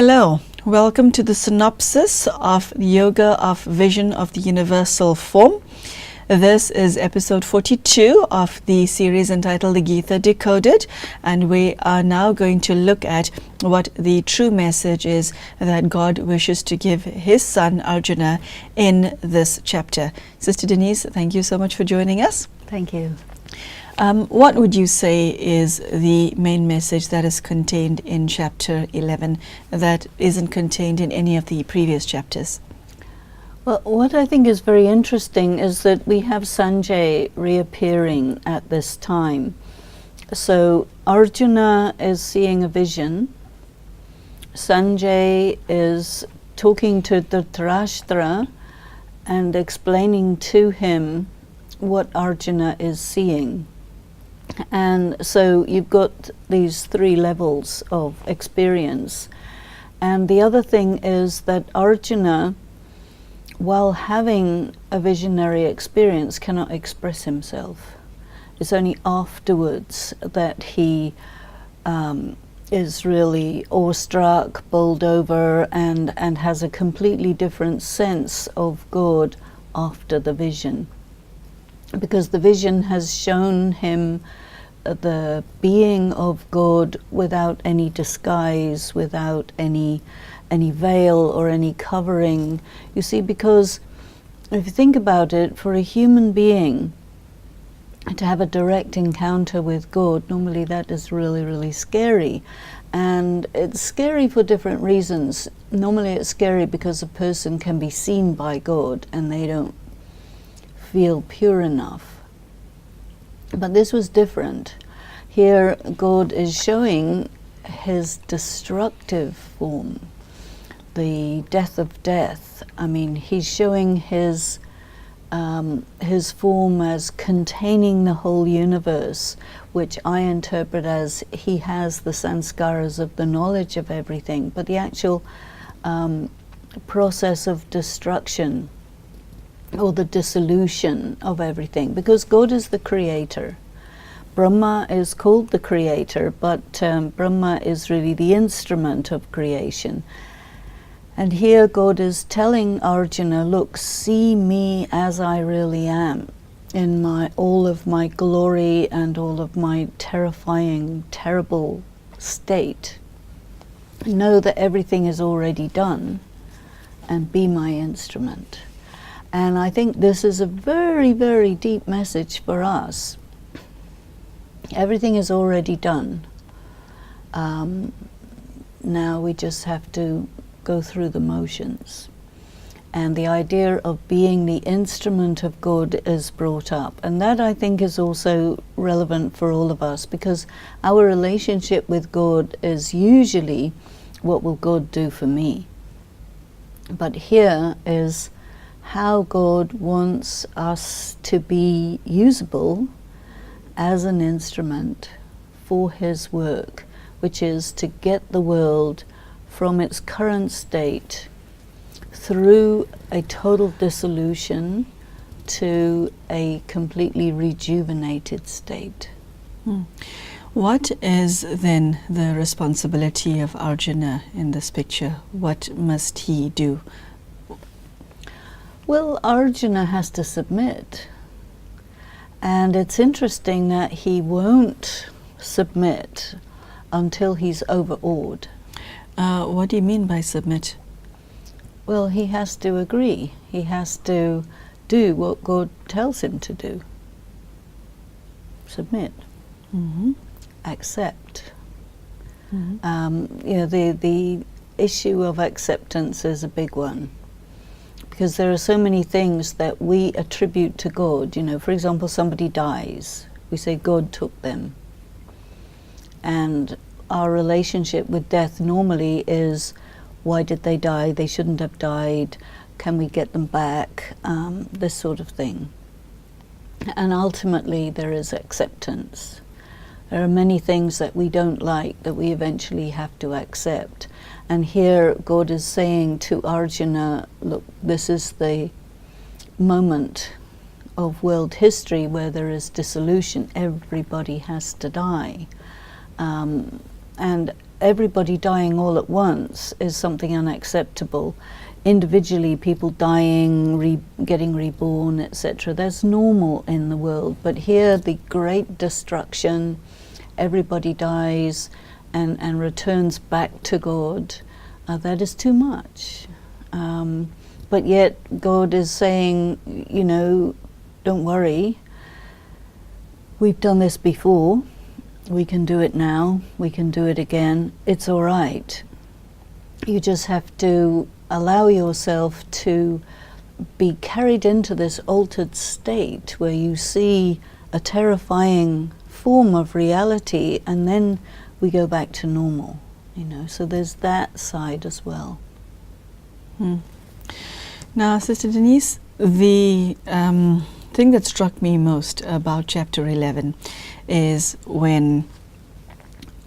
Hello, welcome to the synopsis of Yoga of Vision of the Universal Form. This is episode 42 of the series entitled the Gita Decoded, and we are now going to look at what the true message is that God wishes to give his son Arjuna in this chapter. Sister Denise, thank you so much for joining us. Thank you. What would you say is the main message that is contained in chapter 11 that isn't contained in any of the previous chapters? Well, what I think is very interesting is that we have Sanjay reappearing at this time. So Arjuna is seeing a vision. Sanjay is talking to Dhritarashtra and explaining to him what Arjuna is seeing. And so you've got these three levels of experience. And the other thing is that Arjuna, while having a visionary experience, cannot express himself. It's only afterwards that he is really awestruck, bowled over, and has a completely different sense of God after the vision. Because the vision has shown him the being of God without any disguise, without any veil or any covering. You see, because if you think about it, for a human being to have a direct encounter with God, normally that is really, really scary. And it's scary for different reasons. Normally it's scary because a person can be seen by God and they don't feel pure enough. But this was different. Here God is showing his destructive form, the death of death. I mean, he's showing his form as containing the whole universe, which I interpret as he has the sanskaras of the knowledge of everything, but the actual process of destruction or the dissolution of everything, because God is the creator. Brahma is called the creator, but Brahma is really the instrument of creation. And here God is telling Arjuna, look, see me as I really am, in all of my glory and all of my terrifying, terrible state. Know that everything is already done, and be my instrument. And I think this is a very, very deep message for us. Everything is already done. Now we just have to go through the motions. And the idea of being the instrument of God is brought up. And that, I think, is also relevant for all of us, because our relationship with God is usually, what will God do for me? But here is how God wants us to be usable as an instrument for his work, which is to get the world from its current state through a total dissolution to a completely rejuvenated state. What is then the responsibility of Arjuna in this picture? What must he do? Well, Arjuna has to submit. And it's interesting that he won't submit until he's overawed. What do you mean by submit? Well, he has to agree. He has to do what God tells him to do. Submit. Mm-hmm. Accept. Mm-hmm. The issue of acceptance is a big one, because there are so many things that we attribute to God. For example, somebody dies. We say God took them. And our relationship with death normally is, why did they die? They shouldn't have died. Can we get them back? This sort of thing. And ultimately there is acceptance. There are many things that we don't like that we eventually have to accept. And here God is saying to Arjuna, look, this is the moment of world history where there is dissolution. Everybody has to die. And everybody dying all at once is something unacceptable. Individually, people dying, getting reborn, etc. That's normal in the world. But here, the great destruction, everybody dies and returns back to God, that is too much. But yet, God is saying, you know, don't worry. We've done this before. We can do it now. We can do it again. It's all right. You just have to allow yourself to be carried into this altered state where you see a terrifying form of reality, and then we go back to normal, you know. So there's that side as well. Now, Sister Denise, the thing that struck me most about chapter 11 is when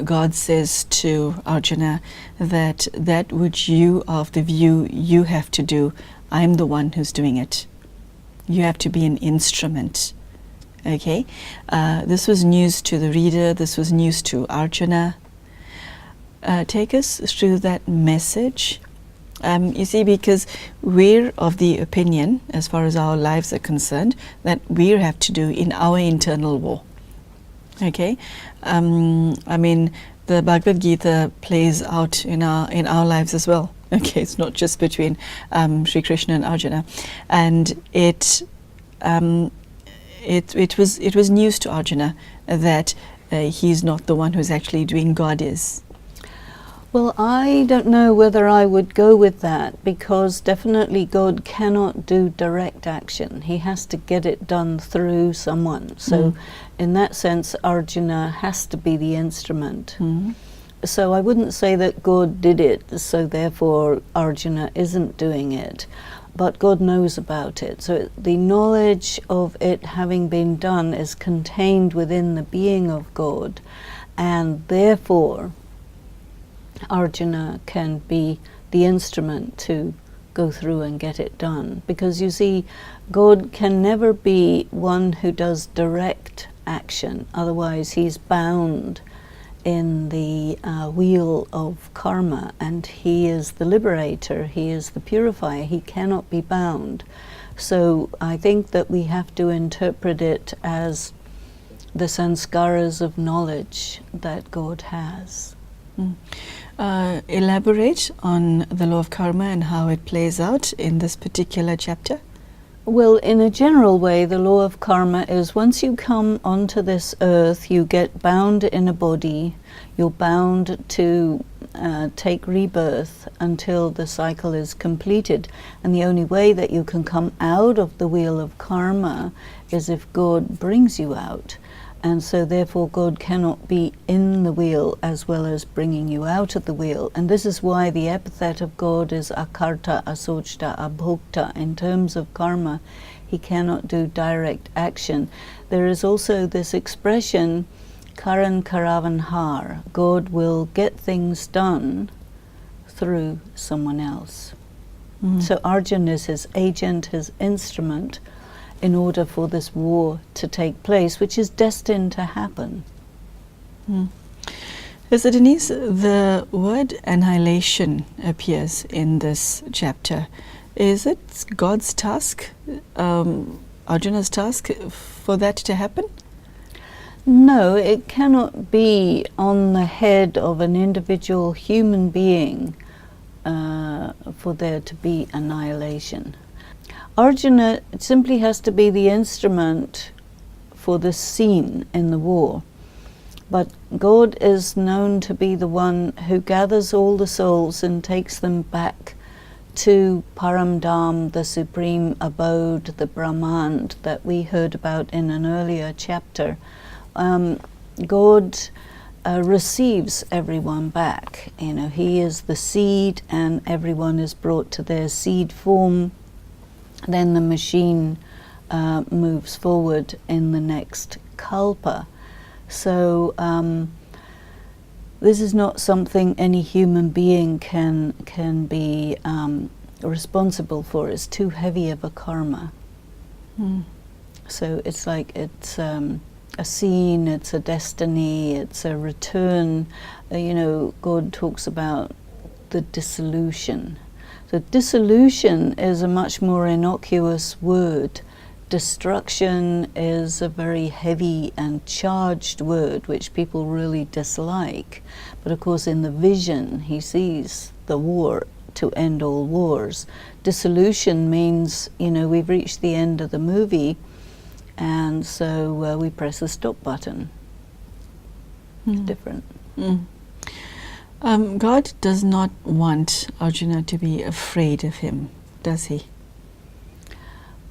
God says to Arjuna that which you are of the view you have to do, I'm the one who's doing it. You have to be an instrument. Okay? This was news to the reader. This was news to Arjuna. Take us through that message. You see, because we're of the opinion, as far as our lives are concerned, that we have to do in our internal war. Okay, I mean, the Bhagwad Gita plays out in our lives as well. Okay, it's not just between Sri Krishna and Arjuna, and it was news to Arjuna that he's not the one who's actually doing, God is. Well, I don't know whether I would go with that, because definitely God cannot do direct action. He has to get it done through someone. So in that sense, Arjuna has to be the instrument. So I wouldn't say that God did it, so therefore Arjuna isn't doing it. But God knows about it. So the knowledge of it having been done is contained within the being of God, and therefore Arjuna can be the instrument to go through and get it done. Because you see, God can never be one who does direct action, otherwise he's bound in the wheel of karma, and he is the liberator, he is the purifier, he cannot be bound. So I think that we have to interpret it as the sanskaras of knowledge that God has. Elaborate on the law of karma and how it plays out in this particular chapter. Well, in a general way, the law of karma is once you come onto this earth, you get bound in a body, you're bound to take rebirth until the cycle is completed. And the only way that you can come out of the wheel of karma is if God brings you out. And so therefore God cannot be in the wheel as well as bringing you out of the wheel. And this is why the epithet of God is akarta, asochta, abhokta. In terms of karma, he cannot do direct action. There is also this expression, karan karavan har. God will get things done through someone else. So Arjuna is his agent, his instrument, in order for this war to take place, which is destined to happen. So Denise, the word annihilation appears in this chapter. Is it God's task, Arjuna's task, for that to happen? No, it cannot be on the head of an individual human being for there to be annihilation. Arjuna simply has to be the instrument for this scene in the war. But God is known to be the one who gathers all the souls and takes them back to Paramdham, the supreme abode, the Brahman that we heard about in an earlier chapter. God receives everyone back. You know, he is the seed, and everyone is brought to their seed form. Then the machine moves forward in the next kalpa. So this is not something any human being can be responsible for. It's too heavy of a karma. So it's like a scene, it's a destiny, it's a return. God talks about the dissolution. So dissolution is a much more innocuous word. Destruction is a very heavy and charged word which people really dislike. But of course in the vision he sees the war to end all wars. Dissolution means, we've reached the end of the movie, and so we press the stop button. It's different. God does not want Arjuna to be afraid of him, does he?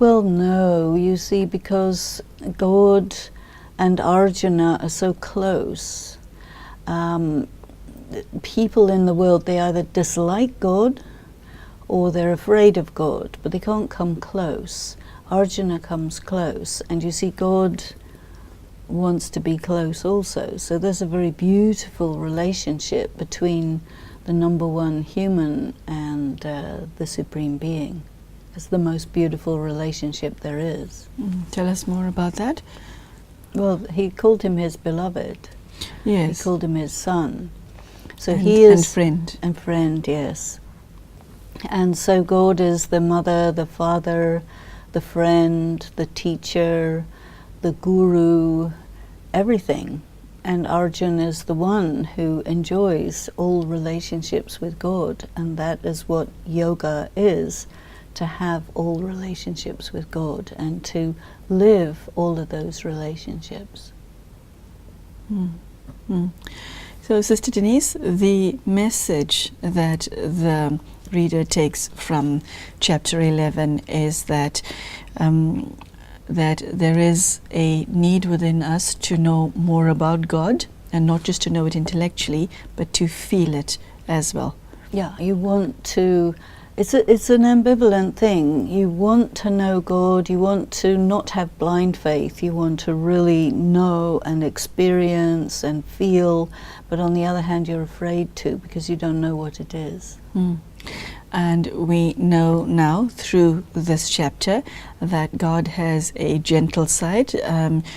Well, no, you see, because God and Arjuna are so close. People in the world, they either dislike God or they're afraid of God, but they can't come close. Arjuna comes close, and you see, God wants to be close also. So there's a very beautiful relationship between the number one human and the Supreme Being. It's the most beautiful relationship there is. Tell us more about that. Well, he called him his beloved. Yes. He called him his son. So and, he is... And friend. And friend, yes. And so God is the mother, the father, the friend, the teacher, the guru, everything. And Arjuna is the one who enjoys all relationships with God. And that is what yoga is, to have all relationships with God and to live all of those relationships. So, Sister Denise, the message that the reader takes from chapter 11 is that that there is a need within us to know more about God, and not just to know it intellectually, but to feel it as well. Yeah, you want to... It's an ambivalent thing. You want to know God, you want to not have blind faith, you want to really know and experience and feel, but on the other hand you're afraid to, because you don't know what it is. And we know now through this chapter that God has a gentle side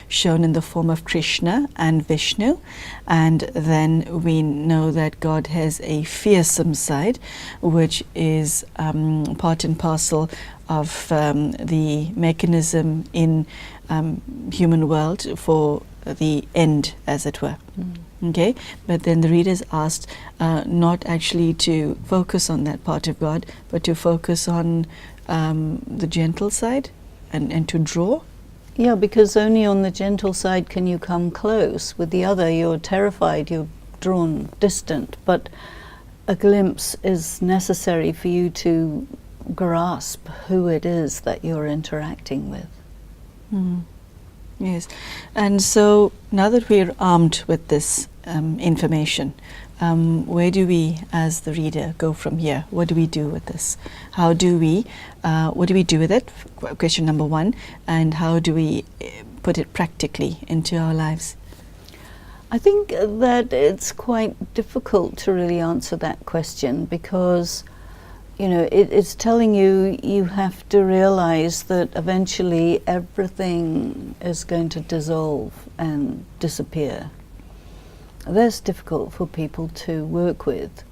shown in the form of Krishna and Vishnu, and then we know that God has a fearsome side, which is part and parcel of the mechanism in human world for the end, as it were. Okay, but then the reader is asked not actually to focus on that part of God, but to focus on the gentle side and to draw. Yeah, because only on the gentle side can you come close. With the other, you're terrified, you're drawn distant. But a glimpse is necessary for you to grasp who it is that you're interacting with. Yes, and so now that we're armed with this information, where do we, as the reader, go from here? What do we do with this? What do we do with it? Question number one. And how do we put it practically into our lives? I think that it's quite difficult to really answer that question, because it's telling you have to realize that eventually everything is going to dissolve and disappear. That's difficult for people to work with.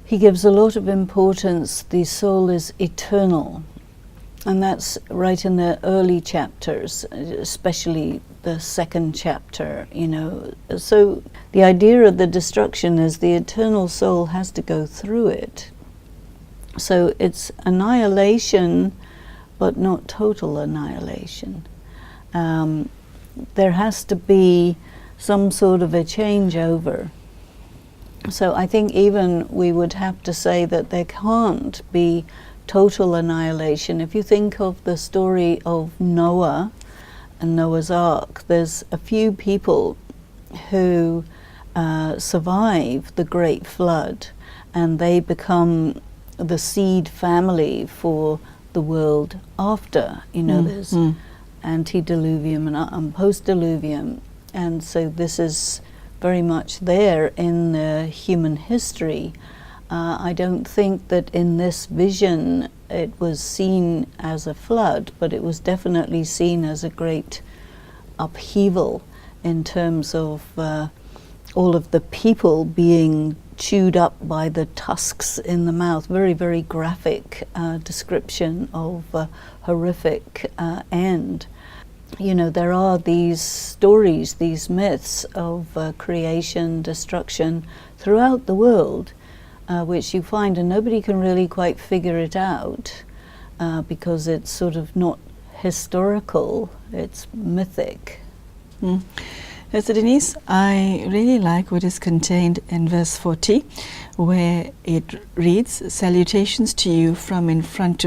He gives a lot of importance, the soul is eternal, and that's right in the early chapters, especially the second chapter, So the idea of the destruction is the eternal soul has to go through it. So it's annihilation, but not total annihilation. There has to be some sort of a changeover. So I think even we would have to say that there can't be total annihilation. If you think of the story of Noah and Noah's Ark, there's a few people who survive the great flood, and they become the seed family for the world after. There's antediluvium and postdiluvium, and so this is very much there in human history. I don't think that in this vision it was seen as a flood, but it was definitely seen as a great upheaval in terms of all of the people being chewed up by the tusks in the mouth. Very, very graphic description of a horrific end. You know, there are these stories, these myths of creation, destruction throughout the world, which you find, and nobody can really quite figure it out because it's sort of not historical, it's mythic. So Denise, I really like what is contained in verse 40, where it reads, "Salutations to you from in front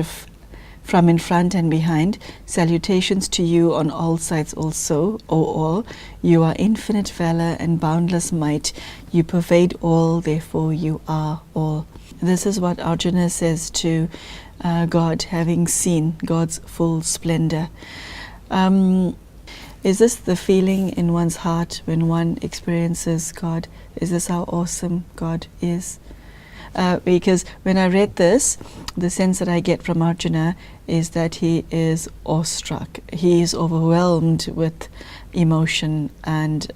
and behind, salutations to you on all sides also, O all. You are infinite valor and boundless might. You pervade all, therefore you are all." This is what Arjuna says to God, having seen God's full splendor. Is this the feeling in one's heart when one experiences God? Is this how awesome God is? Because when I read this, the sense that I get from Arjuna is that he is awestruck. He is overwhelmed with emotion and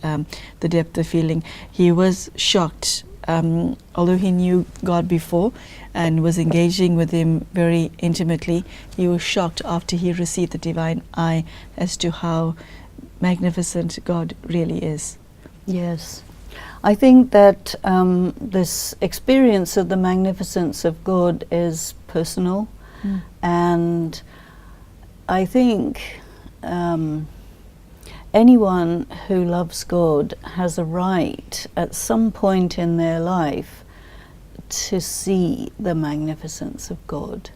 the depth of feeling. He was shocked, although he knew God before and was engaging with him very intimately. He was shocked after he received the divine eye as to how magnificent God really is. Yes. I think that this experience of the magnificence of God is personal, and I think anyone who loves God has a right at some point in their life to see the magnificence of God.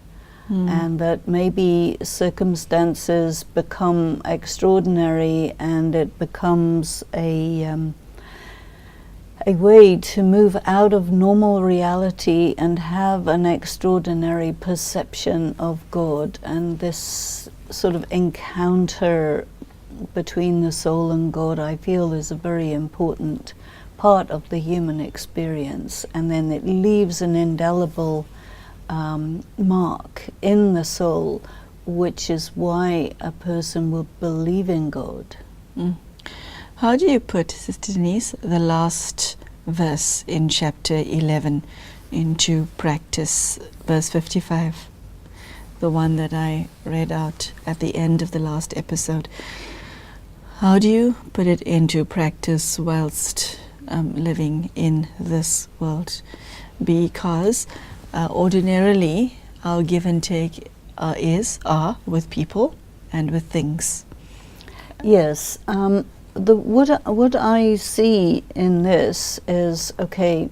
And that maybe circumstances become extraordinary and it becomes a way to move out of normal reality and have an extraordinary perception of God. And this sort of encounter between the soul and God, I feel, is a very important part of the human experience. And then it leaves an indelible mark in the soul, which is why a person will believe in God. How do you put, Sister Denise, the last verse in chapter 11 into practice, verse 55, the one that I read out at the end of the last episode? How do you put it into practice whilst living in this world? Because ordinarily, our give and take are with people and with things. Yes. What I see in this is, okay,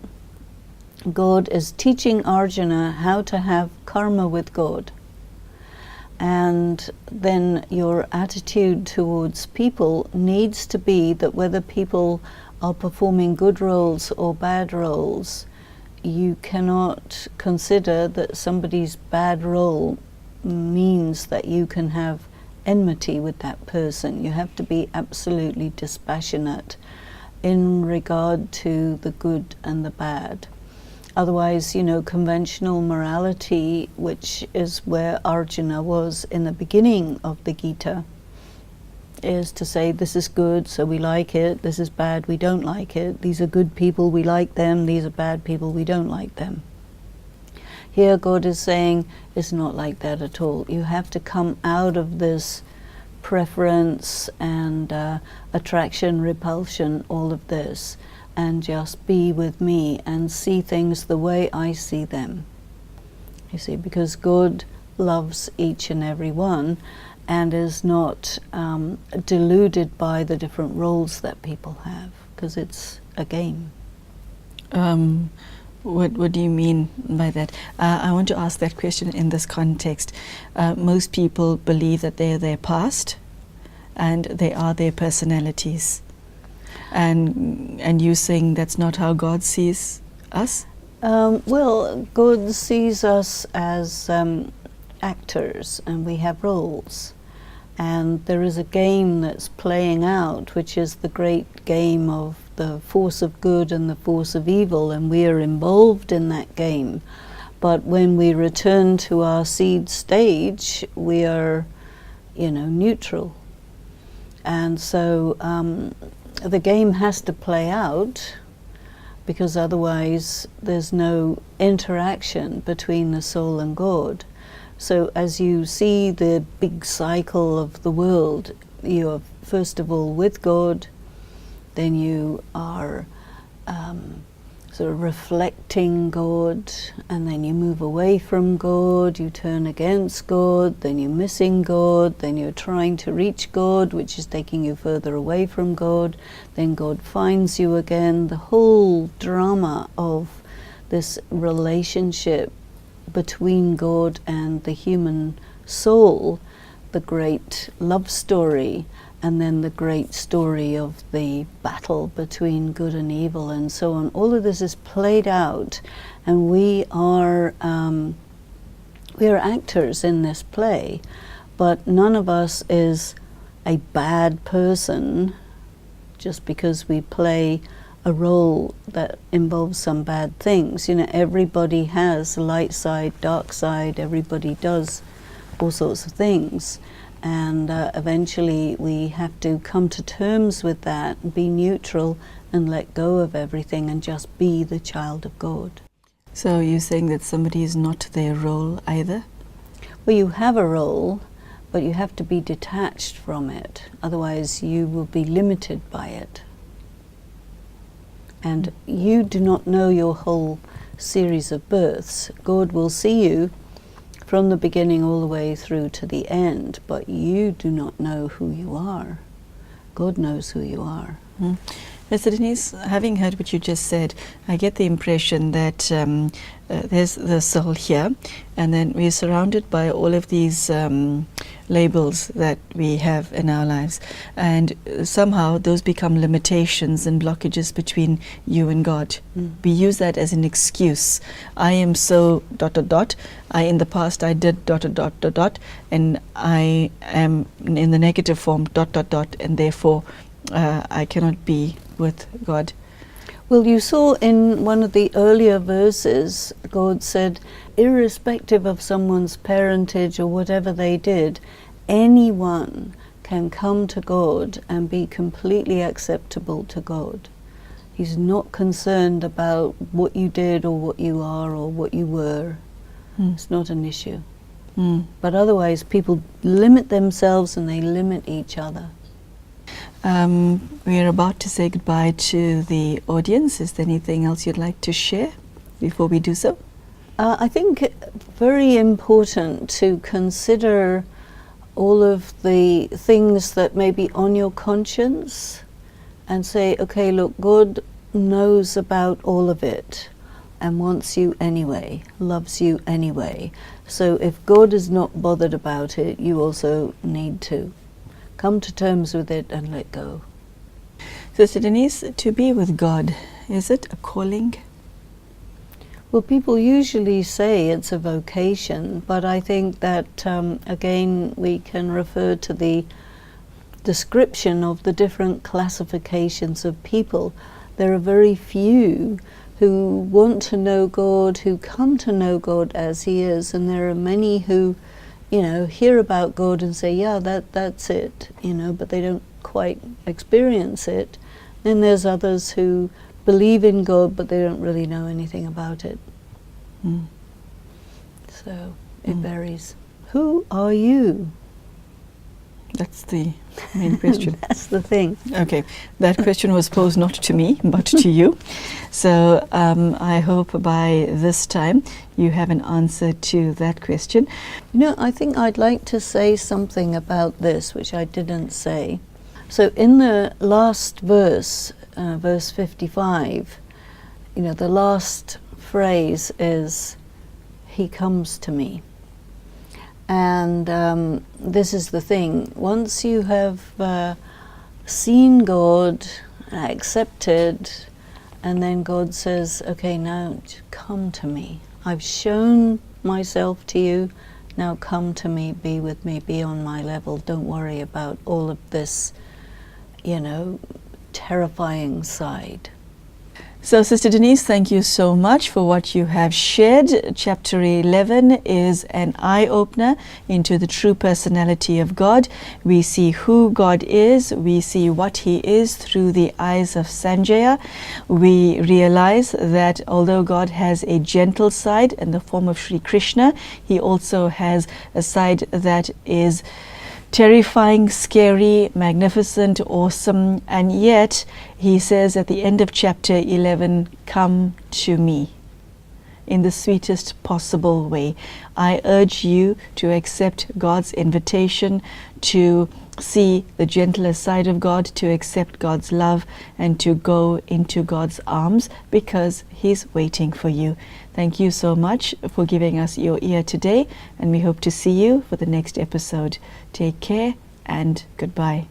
God is teaching Arjuna how to have karma with God. And then your attitude towards people needs to be that whether people are performing good roles or bad roles, you cannot consider that somebody's bad role means that you can have enmity with that person. You have to be absolutely dispassionate in regard to the good and the bad. Otherwise, you know, conventional morality, which is where Arjuna was in the beginning of the Gita, is to say this is good, so we like it, this is bad, we don't like it, these are good people, we like them, these are bad people, we don't like them. Here God is saying it's not like that at all. You have to come out of this preference and attraction, repulsion, all of this, and just be with me and see things the way I see them. You see, because God loves each and every one and is not deluded by the different roles that people have, because it's a game. What do you mean by that? I want to ask that question in this context. Most people believe that they are their past and they are their personalities. And you saying that's not how God sees us? Well, God sees us as actors, and we have roles. And there is a game that's playing out, which is the great game of the force of good and the force of evil, and we are involved in that game. But when we return to our seed stage, we are, neutral. And so the game has to play out, because otherwise there's no interaction between the soul and God. So as you see the big cycle of the world, you're first of all with God, then you are sort of reflecting God, and then you move away from God, you turn against God, then you're missing God, then you're trying to reach God, which is taking you further away from God, then God finds you again. The whole drama of this relationship between God and the human soul, the great love story, and then the great story of the battle between good and evil and so on. All of this is played out, and we are actors in this play, but none of us is a bad person just because we play a role that involves some bad things. You know, everybody has light side, dark side, everybody does all sorts of things. And eventually we have to come to terms with that, be neutral and let go of everything and just be the child of God. So you're saying that somebody is not their role either? Well, you have a role, but you have to be detached from it. Otherwise you will be limited by it. And you do not know your whole series of births. God will see you from the beginning all the way through to the end, but you do not know who you are. God knows who you are. Mr. Denise, having heard what you just said, I get the impression that there's the soul here, and then we're surrounded by all of these labels that we have in our lives, and somehow those become limitations and blockages between you and God. We use that as an excuse. I am so ... in the past I did ... and I am in the negative form ... and therefore I cannot be with God. Well, you saw in one of the earlier verses, God said, irrespective of someone's parentage or whatever they did, anyone can come to God and be completely acceptable to God. He's not concerned about what you did or what you are or what you were. It's not an issue. But otherwise, people limit themselves and they limit each other. We are about to say goodbye to the audience. Is there anything else you'd like to share before we do so? I think very important to consider all of the things that may be on your conscience and say, okay, look, God knows about all of it and wants you anyway, loves you anyway. So if God is not bothered about it, you also need to come to terms with it and let go. Sister Denise, to be with God, is it a calling? Well, people usually say it's a vocation, but I think that, again, we can refer to the description of the different classifications of people. There are very few who want to know God, who come to know God as He is, and there are many who, you know, hear about God and say, yeah, that's it, you know, but they don't quite experience it. Then there's others who believe in God, but they don't really know anything about it. So it varies. Who are you? That's the main question. That's the thing. Okay, that question was posed not to me, but to you. So I hope by this time you have an answer to that question. You know, I think I'd like to say something about this, which I didn't say. So in the last verse, verse 55, you know, the last phrase is, He comes to me. And this is the thing. Once you have seen God, accepted, and then God says, okay, now come to me. I've shown myself to you. Now come to me, be with me, be on my level. Don't worry about all of this, you know, terrifying side. So, Sister Denise, thank you so much for what you have shared. Chapter 11 is an eye-opener into the true personality of God. We see who God is. We see what He is through the eyes of Sanjaya. We realize that although God has a gentle side in the form of Sri Krishna, He also has a side that is terrifying, scary, magnificent, awesome, and yet He says at the end of chapter 11, "Come to me," in the sweetest possible way. I urge you to accept God's invitation to see the gentler side of God, to accept God's love, and to go into God's arms, because He's waiting for you. Thank you so much for giving us your ear today, and we hope to see you for the next episode. Take care and goodbye.